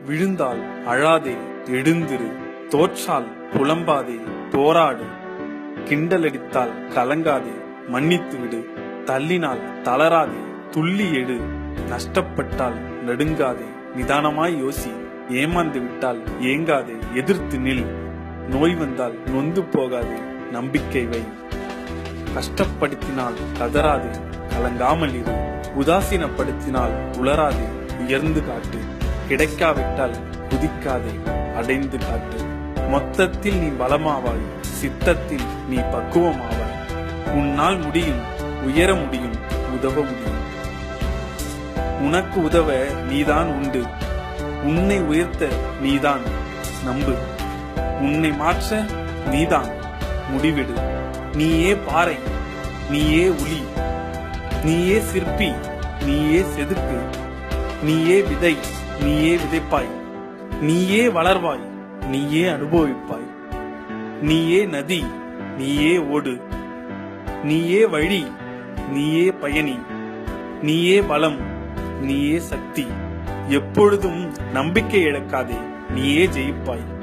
விழுந்தால் அழாதே, எழுந்திரு. தோற்றால் புலம்பாதே, போராடு. கிண்டலடித்தால் கலங்காதே, மன்னித்து விடு. தள்ளினால் தளராதே, துள்ளி எடு. நஷ்டப்பட்டால் நடுங்காதே, நிதானமாய் யோசி. ஏமாந்து விட்டால் ஏங்காதே, எதிர்த்து நில். நோய் வந்தால் நொந்து போகாதே, நம்பிக்கை வை. கஷ்டப்படுத்தினால் கதறாதே, கலங்காமல் இரு. உதாசீனப்படுத்தினால் உளராதே, உயர்ந்து காட்டு. கிடைக்காவிட்டால் குதிக்காதே, அடைந்து காட்டு. மொத்தத்தில் நீ பலமாவாய், சித்தத்தில் நீ பக்குவமாவாய். உன்னால் முடியும், உயர முடியும், உதவ முடியும். உனக்கு உதவ நீதான் உண்டு. உன்னை உயர்த்த நீதான், நம்பு. உன்னை மாற்ற நீதான், முடிவிடு. நீயே பாறை, நீயே உளி. நீயே சிற்பி, நீயே செதுக்கு. நீயே விதை, நீயே விதைப்பாய். நீயே வளர்வாய், நீயே அனுபவிப்பாய். நீயே நதி, நீயே ஓடு. நீயே வழி, நீயே பயணி. நீயே பலம், நீயே சக்தி. எப்பொழுதும் நம்பிக்கை இழக்காதே, நீயே ஜெயிப்பாய்.